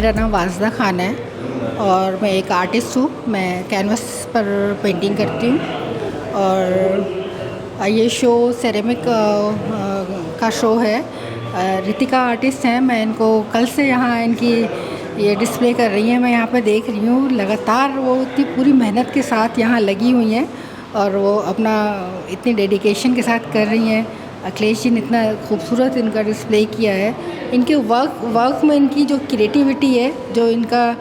मेरा नाम वाजदा खान है और मैं एक आर्टिस्ट हूँ। मैं कैनवस पर पेंटिंग करती हूँ और ये शो सेरेमिक का शो है। रितिका आर्टिस्ट हैं, मैं इनको कल से यहाँ इनकी ये डिस्प्ले कर रही हैं। मैं यहाँ पे देख रही हूँ लगातार वो इतनी पूरी मेहनत के साथ यहाँ लगी हुई हैं और वो अपना इतनी डेडिकेशन के साथ कर रही हैं। अखिलेश जी ने इतना खूबसूरत इनका डिस्प्ले किया है। इनके वर्क में इनकी जो क्रिएटिविटी है, जो इनका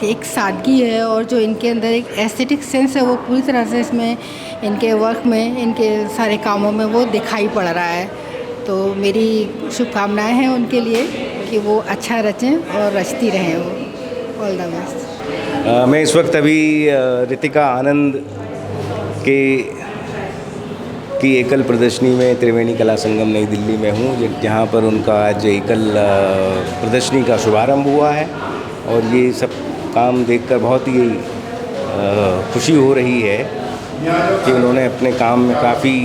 एक सादगी है और जो इनके अंदर एक एस्थेटिक सेंस है, वो पूरी तरह से इसमें इनके वर्क में, इनके सारे कामों में वो दिखाई पड़ रहा है। तो मेरी शुभकामनाएं हैं उनके लिए कि वो अच्छा रचें और रचती रहें वो। All the best. मैं इस वक्त अभी रितिका आनंद की एकल प्रदर्शनी में त्रिवेणी कला संगम नई दिल्ली में हूँ, जहाँ पर उनका आज एकल प्रदर्शनी का शुभारंभ हुआ है। और ये सब काम देखकर बहुत ही खुशी हो रही है कि उन्होंने अपने काम में काफ़ी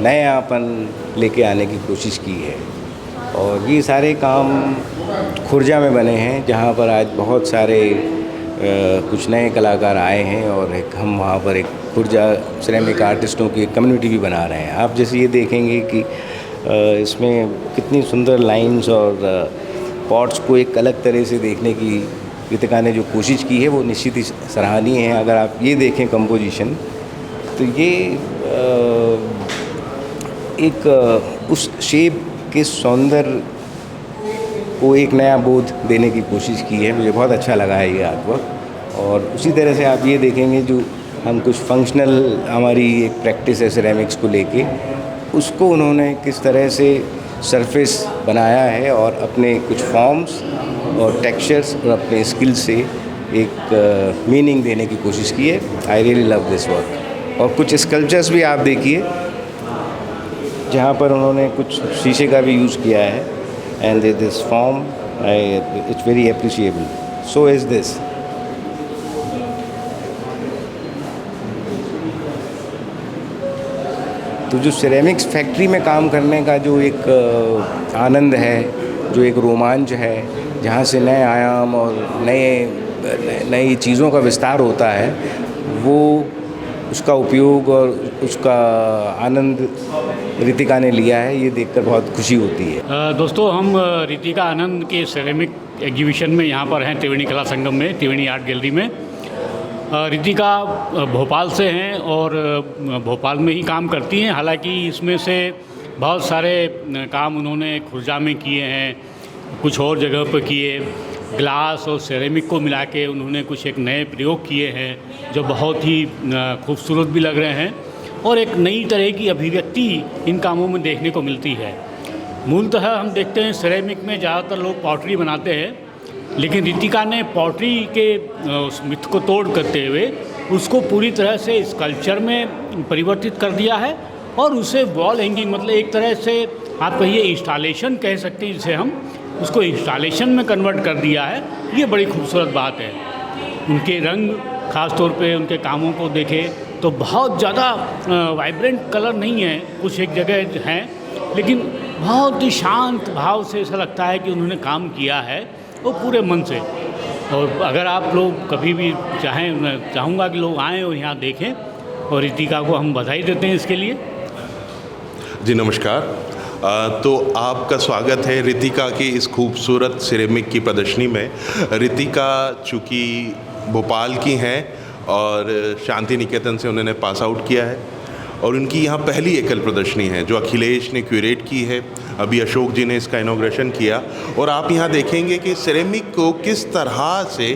नयापन लेके आने की कोशिश की है। और ये सारे काम खुर्जा में बने हैं, जहाँ पर आज बहुत सारे कुछ नए कलाकार आए हैं और हम वहाँ पर एक खुर्जा सिरेमिक आर्टिस्टों की कम्युनिटी भी बना रहे हैं। आप जैसे ये देखेंगे कि इसमें कितनी सुंदर लाइंस और पॉट्स को एक अलग तरह से देखने की रितिका ने जो कोशिश की है वो निश्चित ही सराहनीय है। अगर आप ये देखें कंपोजिशन, तो ये एक उस शेप के सौंदर्य को एक नया बोध देने की कोशिश की है। मुझे बहुत अच्छा लगा है ये आर्टवर्क। और उसी तरह से आप ये देखेंगे जो हम कुछ फंक्शनल हमारी एक प्रैक्टिस है सिरेमिक्स को लेके, उसको उन्होंने किस तरह से सरफेस बनाया है और अपने कुछ फॉर्म्स और टेक्सचर्स और अपने स्किल से एक मीनिंग देने की कोशिश की है। I really love this work. और कुछ स्कल्पचर्स भी आप देखिए जहाँ पर उन्होंने कुछ शीशे का भी यूज़ किया है। And this form, it's very appreciable. So is this. तो जो सिरेमिक्स फैक्ट्री में काम करने का जो एक आनंद है, जो एक रोमांच है, जहाँ से नए आयाम और नई चीज़ों का विस्तार होता है, वो उसका उपयोग और उसका आनंद रितिका ने लिया है। ये देखकर बहुत खुशी होती है। दोस्तों, हम रितिका आनंद के सेरेमिक एग्जीबिशन में यहाँ पर हैं त्रिवेणी कला संगम में, त्रिवेणी आर्ट गैलरी में। रितिका भोपाल से हैं और भोपाल में ही काम करती हैं। हालांकि इसमें से बहुत सारे काम उन्होंने खुर्जा में किए हैं, कुछ और जगह पर किए। ग्लास और सेरेमिक को मिला के उन्होंने कुछ एक नए प्रयोग किए हैं जो बहुत ही खूबसूरत भी लग रहे हैं और एक नई तरह की अभिव्यक्ति इन कामों में देखने को मिलती है। मूलतः हम देखते हैं सिरेमिक में ज़्यादातर लोग पॉटरी बनाते हैं, लेकिन रितिका ने पॉटरी के उस मिथ को तोड़ करते हुए उसको पूरी तरह से स्कल्पचर में परिवर्तित कर दिया है और उसे वॉल हैंगिंग, मतलब एक तरह से आप कहिए इंस्टॉलेशन कह सकते हैं, जिसे हम उसको इंस्टॉलेशन में कन्वर्ट कर दिया है। ये बड़ी खूबसूरत बात है। उनके रंग, ख़ास तौर पे उनके कामों को देखें तो बहुत ज़्यादा वाइब्रेंट कलर नहीं है, कुछ एक जगह हैं, लेकिन बहुत ही शांत भाव से ऐसा लगता है कि उन्होंने काम किया है वो पूरे मन से। और अगर आप लोग कभी भी चाहें, मैं चाहूँगा कि लोग आएँ और यहाँ देखें, और रितिका को हम बधाई देते हैं इसके लिए। जी नमस्कार। तो आपका स्वागत है रितिका की इस खूबसूरत सिरेमिक की प्रदर्शनी में। रितिका चूँकि भोपाल की हैं और शांति निकेतन से उन्होंने पास आउट किया है और उनकी यहाँ पहली एकल प्रदर्शनी है जो अखिलेश ने क्यूरेट की है। अभी अशोक जी ने इसका इनॉग्रेशन किया और आप यहाँ देखेंगे कि सिरेमिक को किस तरह से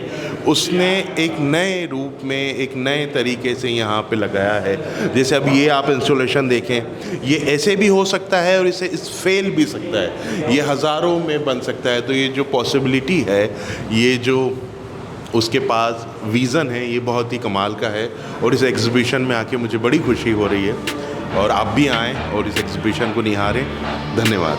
उसने एक नए रूप में, एक नए तरीके से यहाँ पे लगाया है। जैसे अब ये आप इंस्टॉलेशन देखें, ये ऐसे भी हो सकता है और इसे फेल भी सकता है, ये हज़ारों में बन सकता है। तो ये जो पॉसिबिलिटी है, ये जो उसके पास विज़न है, ये बहुत ही कमाल का है। और इस एग्ज़िबिशन में आके मुझे बड़ी खुशी हो रही है और आप भी आएँ और इस एग्ज़िबिशन को निहारें। धन्यवाद।